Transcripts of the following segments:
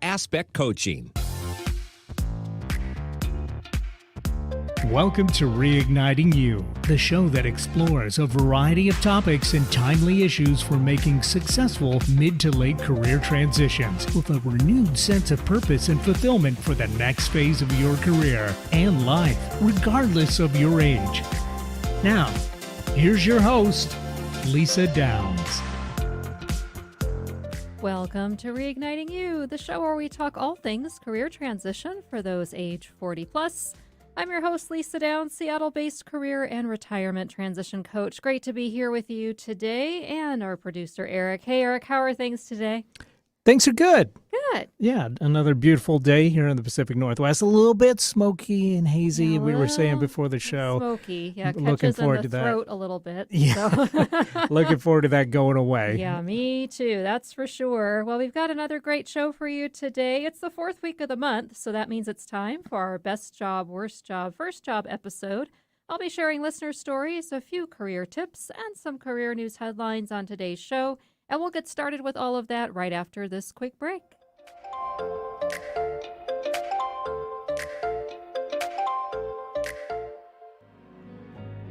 aspect coaching. Welcome to Reigniting You, the show that explores a variety of topics and timely issues for making successful mid to late career transitions with a renewed sense of purpose and fulfillment for the next phase of your career and life, regardless of your age. Now, here's your host, Lisa Downs. Welcome to Reigniting You, the show where we talk all things career transition for those age 40 plus. I'm your host, Lisa Downs, Seattle-based career and retirement transition coach. Great to be here with you today, and our producer, Eric. Hey, Eric, how are things today? Things are good. Good. Yeah, another beautiful day here in the Pacific Northwest. A little bit smoky and hazy, Yeah, we were saying before the show. Smoky. Yeah, Looking catches forward in to the that. throat a little bit. Yeah. So. Looking forward to that going away. Yeah, me too. That's for sure. Well, we've got another great show for you today. It's the fourth week of the month, so that means it's time for our best job, worst job, first job episode. I'll be sharing listener stories, a few career tips, and some career news headlines on today's show. And we'll get started with all of that right after this quick break.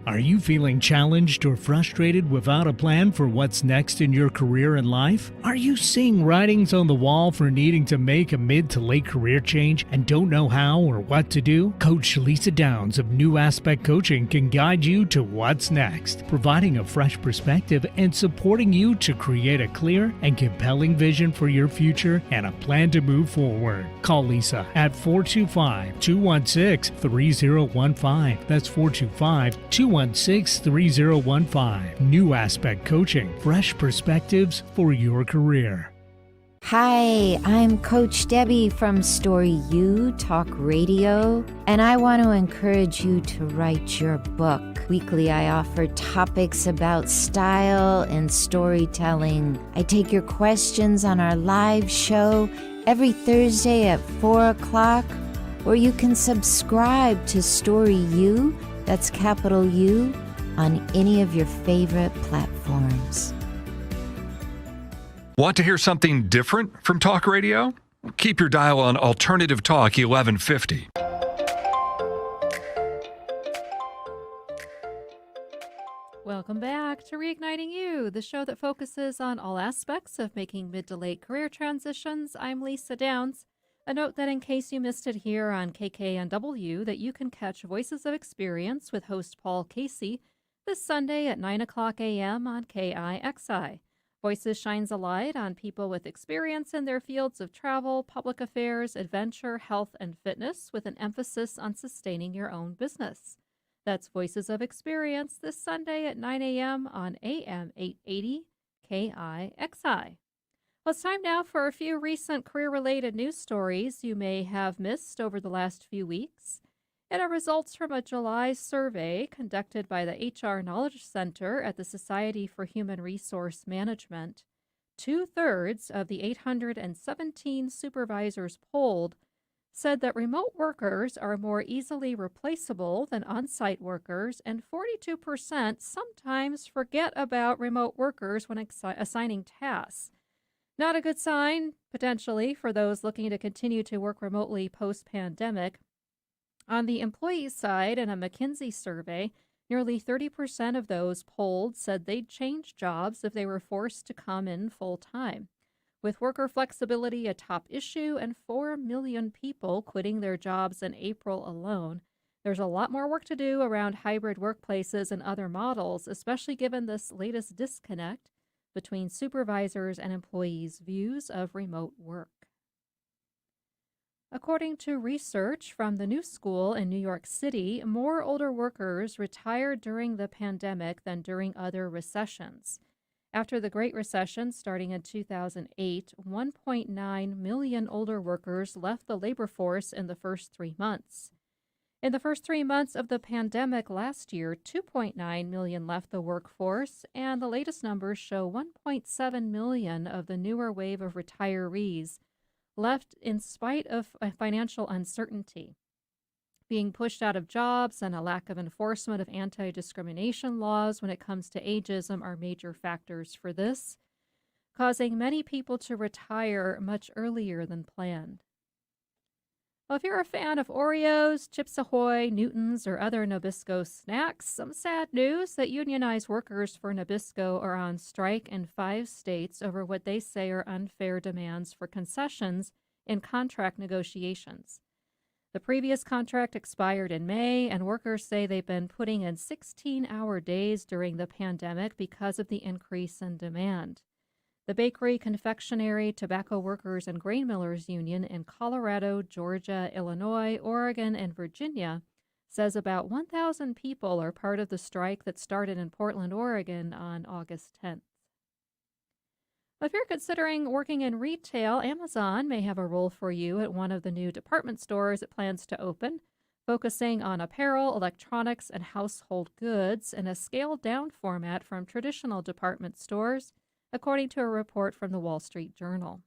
Are you feeling challenged or frustrated without a plan for what's next in your career and life? Are you seeing writings on the wall for needing to make a mid to late career change and don't know how or what to do? Coach Lisa Downs of New Aspect Coaching can guide you to what's next, providing a fresh perspective and supporting you to create a clear and compelling vision for your future and a plan to move forward. Call Lisa at 425-216-3015. That's 425-216-3015. New Aspect Coaching, fresh perspectives for your career. Hi, I'm Coach Debbie from Story You Talk Radio, and I want to encourage you to write your book. Weekly, I offer topics about style and storytelling. I take your questions on our live show every Thursday at 4 o'clock, or you can subscribe to Story You, that's capital U, on any of your favorite platforms. Want to hear something different from talk radio? Keep your dial on Alternative Talk 1150. Welcome back to Reigniting You, the show that focuses on all aspects of making mid to late career transitions. I'm Lisa Downs. A note that in case you missed it here on KKNW, that you can catch Voices of Experience with host Paul Casey this Sunday at 9 o'clock a.m. on KIXI. Voices shines a light on people with experience in their fields of travel, public affairs, adventure, health, and fitness, with an emphasis on sustaining your own business. That's Voices of Experience this Sunday at 9 a.m. on AM 880 KIXI. Well, it's time now for a few recent career-related news stories you may have missed over the last few weeks. And our results from a July survey conducted by the HR Knowledge Center at the Society for Human Resource Management. 2/3 of the 817 supervisors polled said that remote workers are more easily replaceable than on-site workers, and 42% sometimes forget about remote workers when assigning tasks. Not a good sign, potentially, for those looking to continue to work remotely post-pandemic. On the employee side, in a McKinsey survey, nearly 30% of those polled said they'd change jobs if they were forced to come in full-time. With worker flexibility a top issue and 4 million people quitting their jobs in April alone, there's a lot more work to do around hybrid workplaces and other models, especially given this latest disconnect between supervisors and employees' views of remote work. According to research from the New School in New York City, more older workers retired during the pandemic than during other recessions. After the Great Recession starting in 2008, 1.9 million older workers left the labor force in the first 3 months. In the first 3 months of the pandemic last year, 2.9 million left the workforce, and the latest numbers show 1.7 million of the newer wave of retirees left in spite of financial uncertainty. Being pushed out of jobs and a lack of enforcement of anti-discrimination laws when it comes to ageism are major factors for this. causing many people to retire much earlier than planned. Well, if you're a fan of Oreos, Chips Ahoy, Newtons, or other Nabisco snacks, some sad news that unionized workers for Nabisco are on strike in 5 states over what they say are unfair demands for concessions in contract negotiations. The previous contract expired in May, and workers say they've been putting in 16-hour days during the pandemic because of the increase in demand. The Bakery, Confectionery, Tobacco Workers, and Grain Millers Union in Colorado, Georgia, Illinois, Oregon, and Virginia says about 1,000 people are part of the strike that started in Portland, Oregon on August 10th. If you're considering working in retail, Amazon may have a role for you at one of the new department stores it plans to open, focusing on apparel, electronics, and household goods in a scaled-down format from traditional department stores, according to a report from the Wall Street Journal.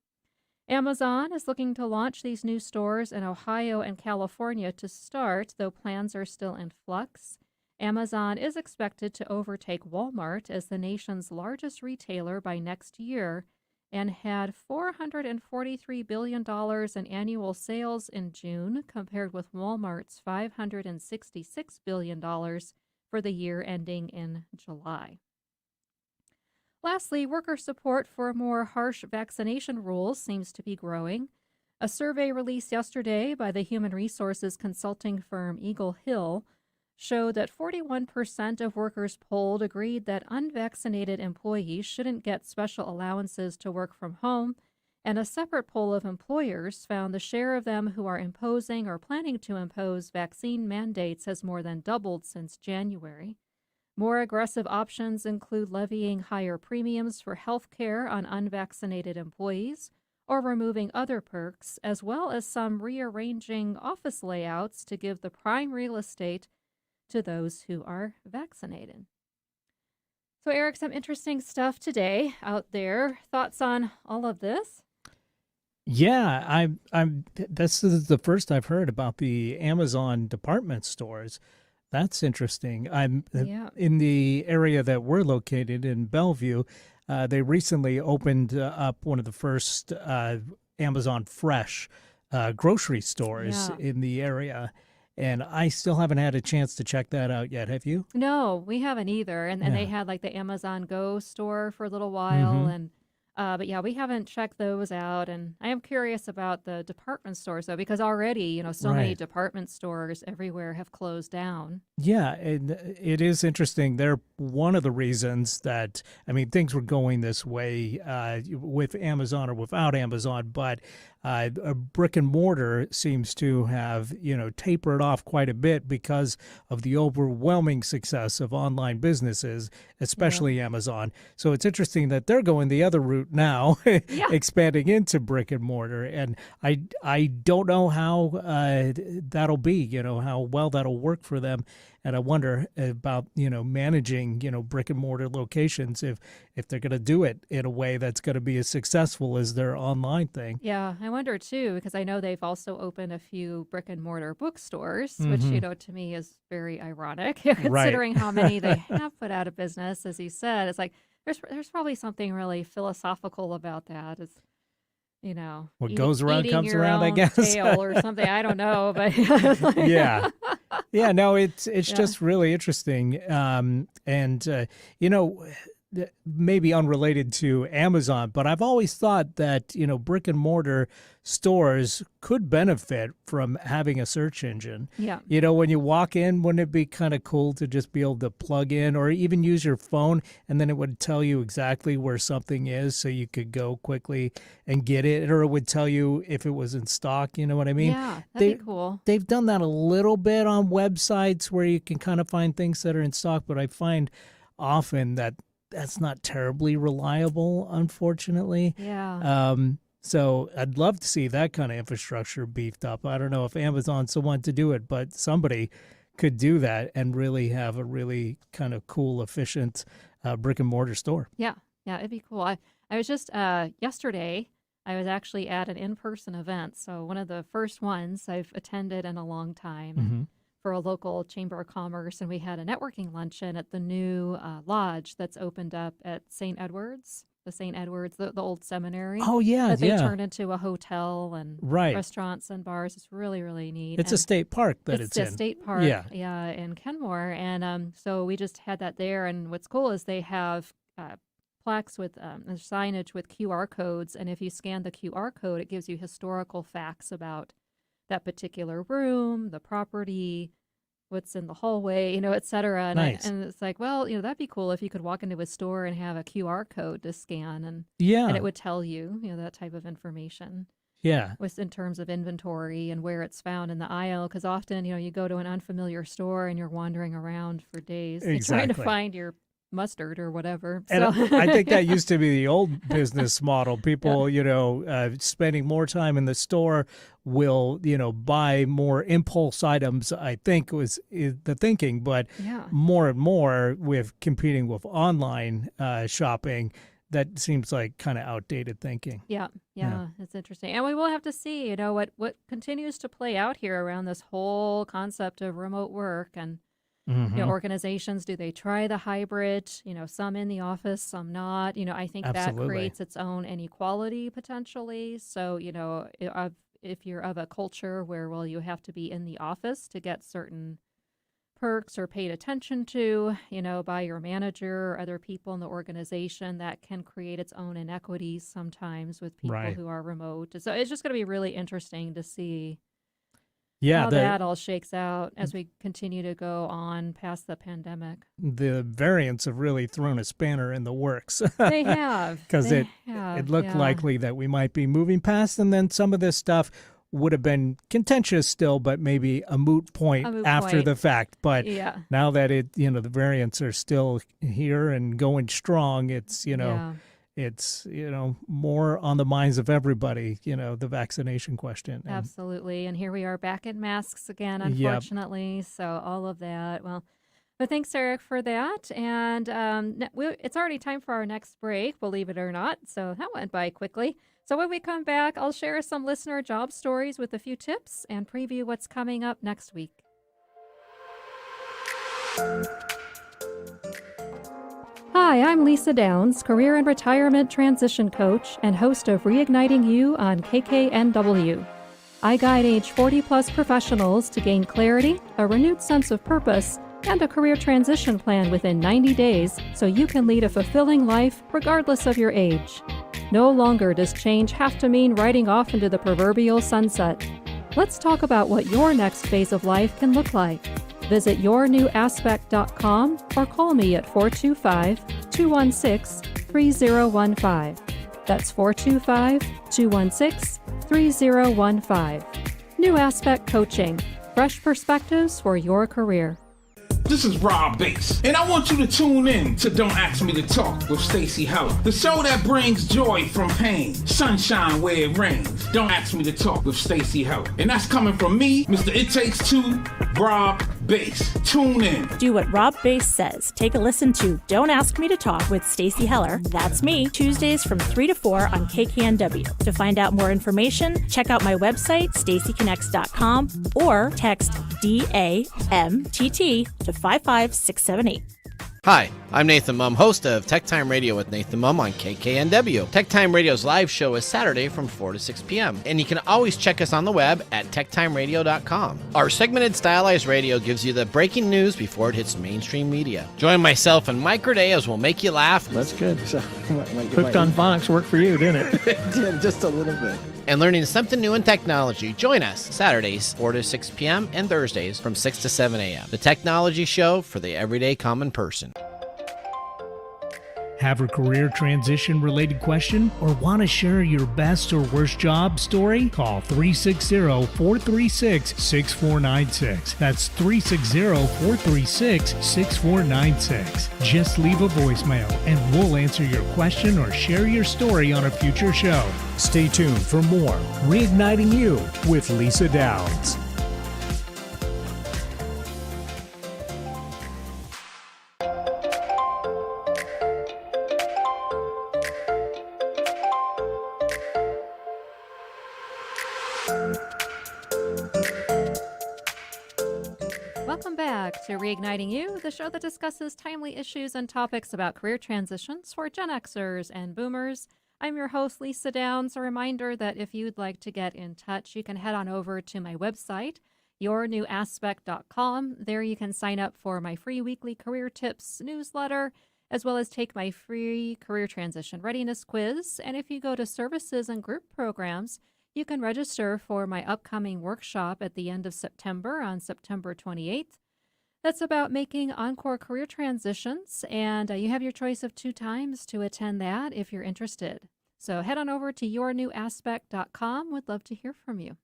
Amazon is looking to launch these new stores in Ohio and California to start, though plans are still in flux. Amazon is expected to overtake Walmart as the nation's largest retailer by next year and had $443 billion in annual sales in June, compared with Walmart's $566 billion for the year ending in July. Lastly, worker support for more harsh vaccination rules seems to be growing. A survey released yesterday by the human resources consulting firm Eagle Hill showed that 41% of workers polled agreed that unvaccinated employees shouldn't get special allowances to work from home, and a separate poll of employers found the share of them who are imposing or planning to impose vaccine mandates has more than doubled since January. More aggressive options include levying higher premiums for health care on unvaccinated employees or removing other perks, as well as some rearranging office layouts to give the prime real estate to those who are vaccinated. So, Eric, some interesting stuff today out there. Thoughts on all of this? Yeah, this is the first I've heard about the Amazon department stores. That's interesting. I'm in the area that we're located in Bellevue. They recently opened up one of the first Amazon Fresh grocery stores in the area. And I still haven't had a chance to check that out yet. Have you? No, we haven't either. And they had like the Amazon Go store for a little while. And but yeah, we haven't checked those out. And I am curious about the department stores, though, because already, so many department stores everywhere have closed down. Yeah, and it is interesting. They're one of the reasons that, things were going this way with Amazon or without Amazon, but a brick and mortar seems to have, tapered off quite a bit because of the overwhelming success of online businesses, especially Amazon. So it's interesting that they're going the other route now, expanding into brick and mortar. And I don't know how that'll be, how well that'll work for them. And I wonder about, managing, brick and mortar locations if they're going to do it in a way that's going to be as successful as their online thing. Yeah, I wonder too, because I know they've also opened a few brick and mortar bookstores, which, to me is very ironic considering how many they have put out of business. As you said, it's like there's probably something really philosophical about that. It's, what goes around comes around, I guess. Tail or something. I don't know, but yeah. No, it's just really interesting, and maybe unrelated to Amazon, but I've always thought that brick and mortar stores could benefit from having a search engine. Yeah. When you walk in, wouldn't it be kind of cool to just be able to plug in or even use your phone and then it would tell you exactly where something is so you could go quickly and get it, or it would tell you if it was in stock, you know what I mean? Yeah, that'd be cool. They've done that a little bit on websites where you can kind of find things that are in stock, but I find often that that's not terribly reliable, unfortunately. Yeah. So I'd love to see that kind of infrastructure beefed up. I don't know if Amazon's the one to do it, but somebody could do that and really have a really kind of cool, efficient brick and mortar store. Yeah, it'd be cool. I was just yesterday, I was actually at an in-person event. So one of the first ones I've attended in a long time. For a local chamber of commerce, and we had a networking luncheon at the new lodge that's opened up at St. Edward's the St. Edward's, the old seminary. Oh, yeah, that they yeah. turned into a hotel and Right. restaurants and bars. It's really, really neat. It's a And state park that it's a in. state park, Yeah. in Kenmore. And so we just had that there. And what's cool is they have plaques with signage with QR codes. And if you scan the QR code, it gives you historical facts about that particular room, the property, what's in the hallway, et cetera. And, Nice. and it's like, well, that'd be cool if you could walk into a store and have a QR code to scan and Yeah. it would tell you, that type of information Yeah. with in terms of inventory and where it's found in the aisle. Because often, you go to an unfamiliar store and you're wandering around for days trying to Exactly. find your mustard or whatever. And So I think that used to be the old business model. People, spending more time in the store will, buy more impulse items, I think is the thinking. But yeah. more and more with competing with online shopping, that seems like kind of outdated thinking. Yeah, Yeah. it's interesting. And we will have to see, what continues to play out here around this whole concept of remote work and Mhm. organizations, do they try the hybrid, some in the office, some not? I think that Absolutely. creates its own inequality potentially. So, if you're of a culture where, well, you have to be in the office to get certain perks or paid attention to, by your manager or other people in the organization, that can create its own inequities sometimes with people Right. who are remote. So it's just going to be really interesting to see Yeah, how that all shakes out as we continue to go on past the pandemic. the variants have really thrown a spanner in the works. They have. Because They it have, looked yeah. likely that we might be moving past, and then some of this stuff would have been contentious still, but maybe a moot point A moot after point. the fact. But Yeah. now that the variants are still here and going strong, it's Yeah. it's more on the minds of everybody. The vaccination question. And Absolutely. And here we are back in masks again, Yep. unfortunately. So all of that. Well, but thanks, Eric, for that. And it's already time for our next break, believe it or not. So that went by quickly. So when we come back, I'll share some listener job stories with a few tips and preview what's coming up next week. Hi, I'm Lisa Downs, career and retirement transition coach and host of Reigniting You on KKNW. I guide age 40-plus professionals to gain clarity, a renewed sense of purpose, and a career transition plan within 90 days so you can lead a fulfilling life regardless of your age. No longer does change have to mean riding off into the proverbial sunset. Let's talk about what your next phase of life can look like. Visit yournewaspect.com or call me at 425-216-3015. That's 425-216-3015. New Aspect Coaching. Fresh perspectives for your career. This is Rob Bass, and I want you to tune in to Don't Ask Me to Talk with Stacey Heller, the show that brings joy from pain, sunshine where it rains. Don't Ask Me to Talk with Stacey Heller. And that's coming from me, Mr. It Takes Two, Rob Bass. Tune in. Do what Rob Bass says. Take a listen to Don't Ask Me to Talk with Stacey Heller. That's me, Tuesdays from 3 to 4 on KKNW. To find out more information, check out my website, staceyconnects.com, or text DAMTT to 55678. Hi, I'm Nathan Mum, host of Tech Time Radio with Nathan Mum on KKNW. Tech Time Radio's live show is Saturday from 4 to 6 p.m., and you can always check us on the web at techtimeradio.com. Our segmented stylized radio gives you the breaking news before it hits mainstream media. Join myself and Mike Raday as we'll make you laugh. That's good. So, Hooked on Phonics worked for you, didn't it? It did, just a little bit. And learning something new in technology. Join us Saturdays 4 to 6 p.m. and Thursdays from 6 to 7 a.m. The Technology Show for the everyday common person. Have a career transition related question or want to share your best or worst job story? Call 360-436-6496. That's 360-436-6496. Just leave a voicemail and we'll answer your question or share your story on a future show. Stay tuned for more Reigniting You with Lisa Downs. Welcome back back to Reigniting You, the show that discusses timely issues and topics about career transitions for Gen Xers and Boomers. I'm your host, Lisa Downs. A reminder that if you'd like to get in touch, you can head on over to my website, yournewaspect.com. There you can sign up for my free weekly career tips newsletter, as well as take my free career transition readiness quiz. And if you go to services and group programs, you can register for my upcoming workshop at the end of September on September 28th. That's about making encore career transitions, and you have your choice of 2 times to attend that if you're interested. So head on over to yournewaspect.com. Would love to hear from you.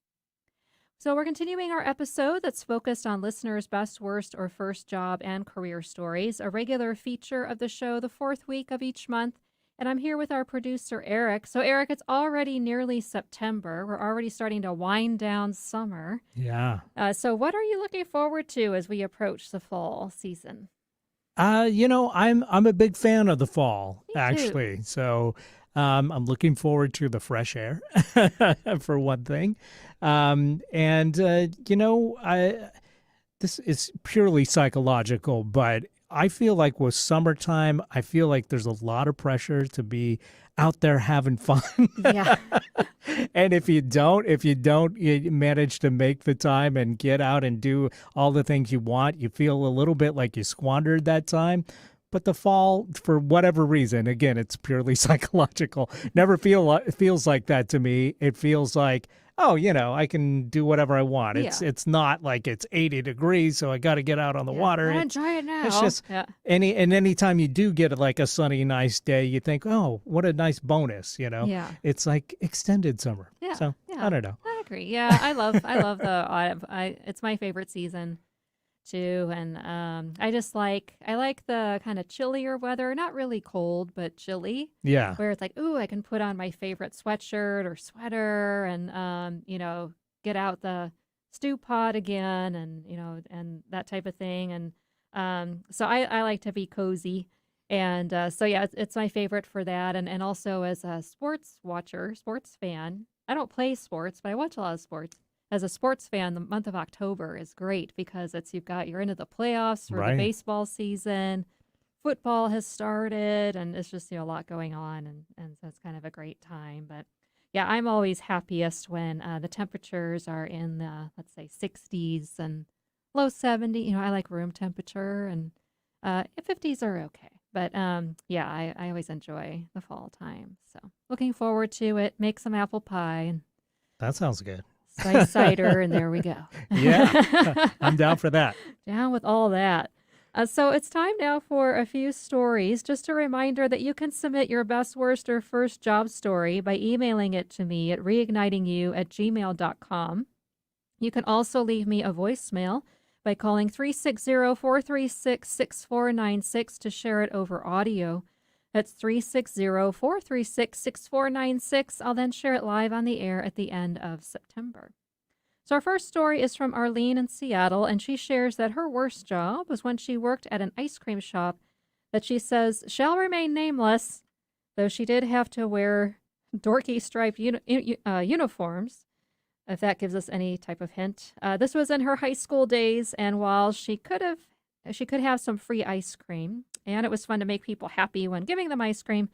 So we're continuing our episode that's focused on listeners' best, worst, or first job and career stories, a regular feature of the show the 4th week of each month. And I'm here with our producer, Eric. So, Eric, it's already nearly September. We're already starting to wind down summer. Yeah. So what are you looking forward to as we approach the fall season? I'm a big fan of the fall, Me too. actually. So I'm looking forward to the fresh air, for one thing. This is purely psychological, but I feel like with summertime, I feel like there's a lot of pressure to be out there having fun. Yeah. And if you you manage to make the time and get out and do all the things you want, you feel a little bit like you squandered that time. But the fall, for whatever reason, again, it's purely psychological, never feels like that to me. It feels like, oh, I can do whatever I want. It's not like it's 80 degrees, so I got to get out on the water. Enjoy it now. It's just anytime you do get like a sunny, nice day, you think, oh, what a nice bonus, Yeah. It's like extended summer. Yeah. So Yeah. I don't know. I agree. Yeah, I love the autumn. It's my favorite season too, and I like the kind of chillier weather, not really cold, but chilly. Yeah. Where it's like, ooh, I can put on my favorite sweatshirt or sweater and get out the stew pot again and that type of thing. And so I like to be cozy. And it's my favorite for that. And also as a sports fan, I don't play sports, but I watch a lot of sports. As a sports fan, the month of October is great because you're into the playoffs for the baseball season. Football has started, and it's just a lot going on, and so it's kind of a great time. But yeah, I'm always happiest when the temperatures are in the, let's say, 60s and low 70s. I like room temperature, and 50s are okay. But I always enjoy the fall time. So looking forward to it. Make some apple pie and That sounds good. spice cider, and there we go. Yeah, I'm down for that. Down with all that. So it's time now for a few stories. Just a reminder that you can submit your best, worst, or first job story by emailing it to me at reignitingyou@gmail.com. You can also leave me a voicemail by calling 360-436-6496 to share it over audio. That's 360-436-6496. I'll then share it live on the air at the end of September. So our first story is from Arlene in Seattle, and she shares that her worst job was when she worked at an ice cream shop that she says shall remain nameless, though she did have to wear dorky striped uniforms, if that gives us any type of hint. This was in her high school days, and while she could have some free ice cream, and it was fun to make people happy when giving them ice cream,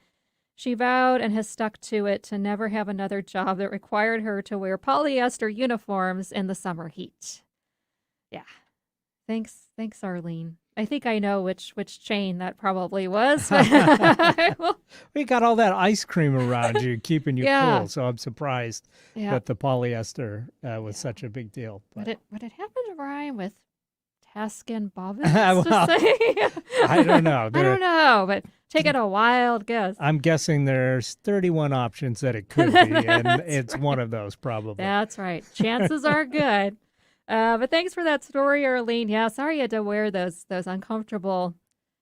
she vowed and has stuck to it to never have another job that required her to wear polyester uniforms in the summer heat. Yeah. Thanks, Arlene. I think I know which chain that probably was. We got all that ice cream around you, keeping you Yeah. cool. So I'm surprised that the polyester was such a big deal. Would it happen to rhyme with Taskin Bobbins? Well, I don't know. I don't know, but take it a wild guess. I'm guessing there's 31 options that it could be, and it's one of those probably. That's right. Chances are good. But thanks for that story, Arlene. Yeah, sorry you had to wear those uncomfortable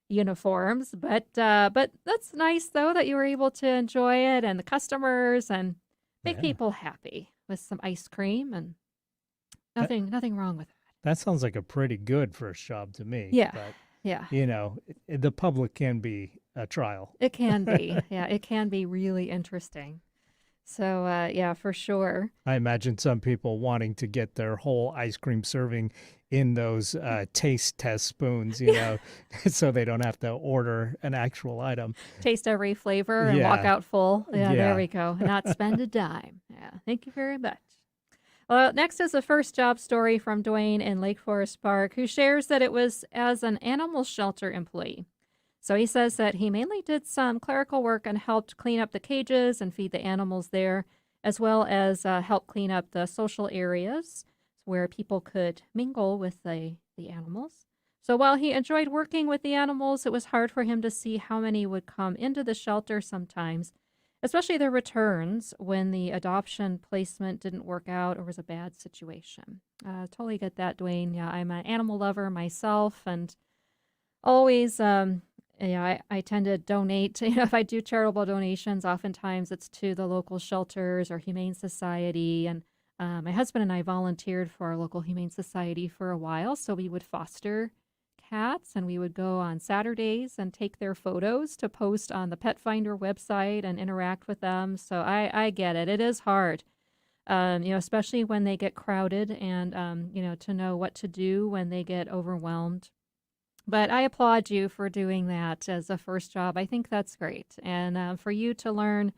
uniforms, but that's nice though that you were able to enjoy it and the customers and make people happy with some ice cream, and nothing wrong with that. That sounds like a pretty good first job to me. Yeah. But, Yeah. the public can be a trial. It can be. Yeah, it can be really interesting. So, yeah, for sure. I imagine some people wanting to get their whole ice cream serving in those taste test spoons, so they don't have to order an actual item. Taste every flavor and walk Yeah. out full. Yeah, there Yeah. we go. Not spend a dime. Yeah, thank you very much. Well, next is a first job story from Dwayne in Lake Forest Park, who shares that it was as an animal shelter employee. So he says that he mainly did some clerical work and helped clean up the cages and feed the animals there, as well as help clean up the social areas where people could mingle with the animals. So while he enjoyed working with the animals, it was hard for him to see how many would come into the shelter sometimes, especially the returns when the adoption placement didn't work out or was a bad situation. Totally get that, Dwayne. Yeah, I'm an animal lover myself, and always, I tend to donate. If I do charitable donations, oftentimes it's to the local shelters or Humane Society. And my husband and I volunteered for our local Humane Society for a while, so we would foster cats, and we would go on Saturdays and take their photos to post on the Pet Finder website and interact with them. So I get it. It is hard, especially when they get crowded and, to know what to do when they get overwhelmed. But I applaud you for doing that as a first job. I think that's great. And for you to learn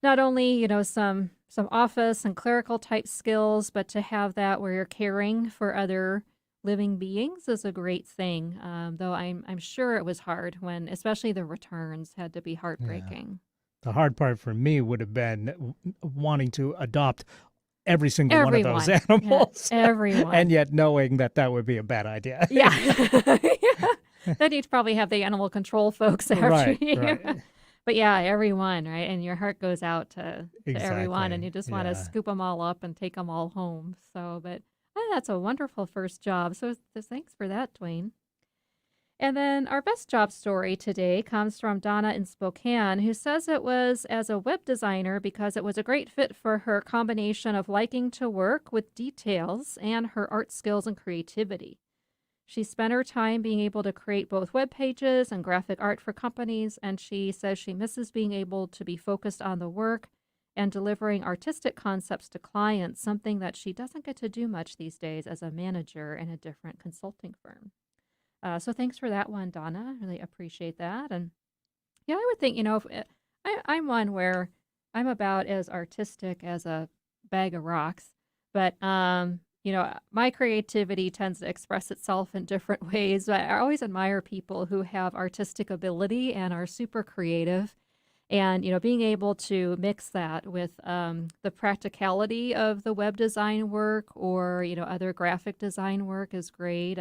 not only, some office and clerical type skills, but to have that where you're caring for other living beings is a great thing. Though I'm sure it was hard when, especially the returns had to be heartbreaking. The hard part for me would have been wanting to adopt every single one of those Everyone. animals. Yeah, everyone. And yet knowing that would be a bad idea. Yeah. Yeah. Then you'd probably have the animal control folks after Right, you. right. But yeah, everyone, right? And your heart goes out to everyone, and Exactly, you just want to yeah. scoop them all up and take them all home. So, but that's a wonderful first job. So thanks for that, Dwayne. And then our best job story today comes from Donna in Spokane, who says it was as a web designer because it was a great fit for her combination of liking to work with details and her art skills and creativity. She spent her time being able to create both web pages and graphic art for companies, and she says she misses being able to be focused on the work and delivering artistic concepts to clients, something that she doesn't get to do much these days as a manager in a different consulting firm. So thanks for that one, Donna. Really appreciate that. And yeah, I would think, I'm one where I'm about as artistic as a bag of rocks, but my creativity tends to express itself in different ways. I always admire people who have artistic ability and are super creative. And, being able to mix that with the practicality of the web design work or, other graphic design work is great.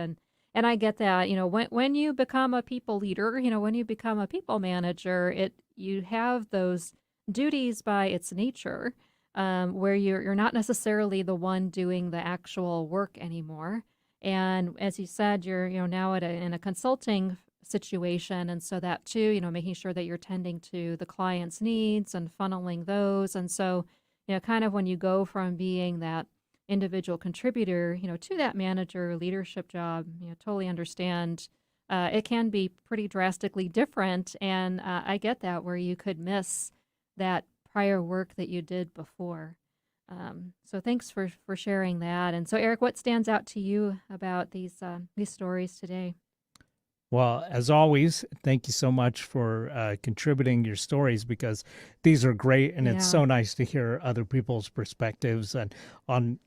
And I get that, when you become a people leader, when you become a people manager, you have those duties by its nature, where you're not necessarily the one doing the actual work anymore. And as you said, you're now in a consulting situation, and so that too, making sure that you're tending to the client's needs and funneling those. And so, kind of when you go from being that individual contributor, to that manager leadership job, totally understand. It can be pretty drastically different, and I get that where you could miss that prior work that you did before. So thanks for sharing that. And so, Eric, what stands out to you about these stories today? Well, as always, thank you so much for contributing your stories, because these are great, and it's so nice to hear other people's perspectives and on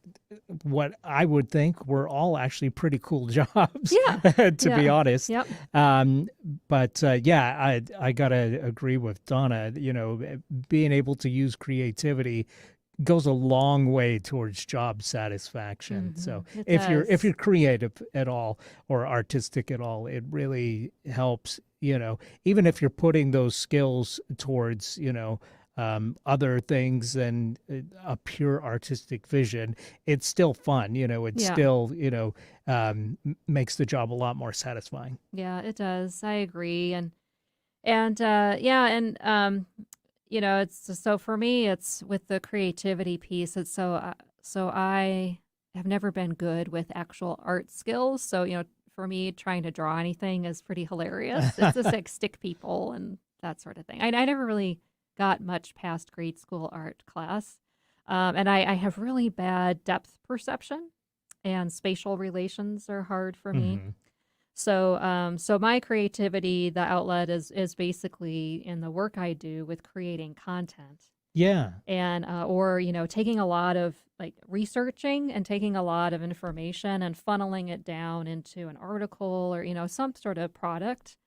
what I would think were all actually pretty cool jobs, to be honest. Yep. But I gotta agree with Donna. Being able to use creativity goes a long way towards job satisfaction. So if you're creative at all or artistic at all, it really helps, even if you're putting those skills towards, other things than a pure artistic vision, it's still fun, still, makes the job a lot more satisfying. Yeah, it does. I agree. It's so for me, it's with the creativity piece. It's so I have never been good with actual art skills. So, for me, trying to draw anything is pretty hilarious. It's just like stick people and that sort of thing. I never really got much past grade school art class. And I have really bad depth perception, and spatial relations are hard for me. So my creativity, the outlet is basically in the work I do with creating content. Yeah. And or taking a lot of like researching and taking a lot of information and funneling it down into an article or some sort of product.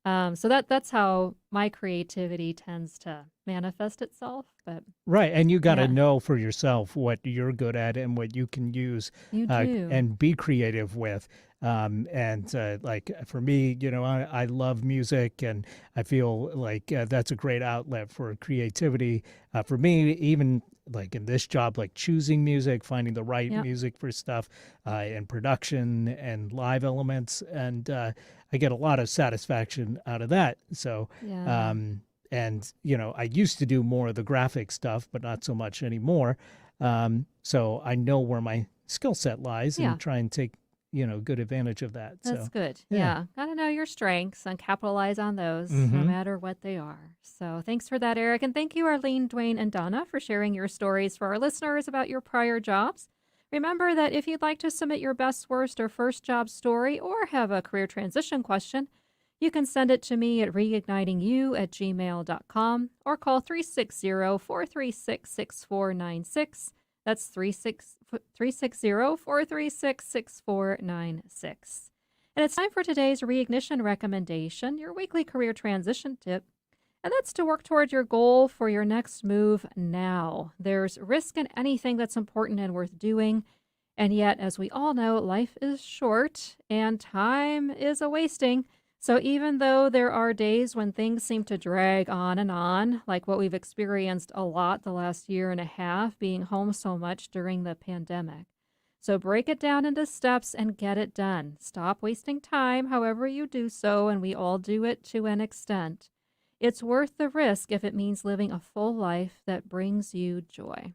So that's how my creativity tends to manifest itself. But Right. And you got to yeah, know for yourself what you're good at and what you can use you do. and be creative with. Like for me, I love music, and I feel like that's a great outlet for creativity. For me, even like in this job, like choosing music, finding the right Yep. music for stuff, and production and live elements. And I get a lot of satisfaction out of that. So, Yeah. I used to do more of the graphic stuff, but not so much anymore. So I know where my skill set lies Yeah. and try and take, good advantage of that. That's So, good. yeah. Yeah. Got to know your strengths and capitalize on those no Mm-hmm. matter what they are. So thanks for that, Eric. And thank you, Arlene, Dwayne, and Donna, for sharing your stories for our listeners about your prior jobs. Remember that if you'd like to submit your best, worst, or first job story or have a career transition question, you can send it to me at reignitingyou@gmail.com or call 360-436-6496. That's 360-436-6496. And it's time for today's reignition recommendation, your weekly career transition tip. And that's to work toward your goal for your next move now. There's risk in anything that's important and worth doing. And yet, as we all know, life is short and time is a wasting. So even though there are days when things seem to drag on, like what we've experienced a lot the last year and a half, being home so much during the pandemic. So break it down into steps and get it done. Stop wasting time, however you do so, and we all do it to an extent. It's worth the risk if it means living a full life that brings you joy.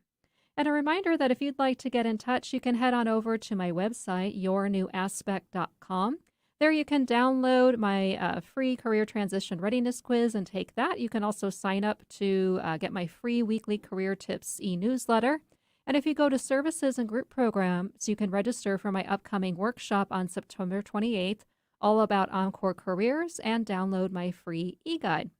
And a reminder that if you'd like to get in touch, you can head on over to my website, yournewaspect.com. There you can download my free career transition readiness quiz and take that. You can also sign up to get my free weekly career tips e-newsletter. And if you go to services and group programs, you can register for my upcoming workshop on September 28th, all about Encore Careers, and download my free e-guide.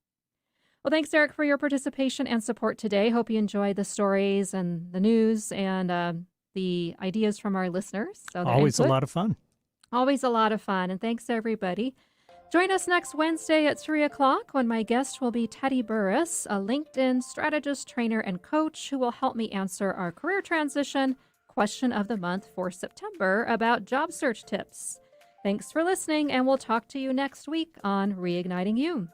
Well, thanks, Eric, for your participation and support today. Hope you enjoyed the stories and the news and the ideas from our listeners. So Always a lot of fun. Always a lot of fun. And thanks, everybody. Join us next Wednesday at 3 o'clock when my guest will be Teddy Burris, a LinkedIn strategist, trainer, and coach who will help me answer our career transition question of the month for September about job search tips. Thanks for listening, and we'll talk to you next week on Reigniting You.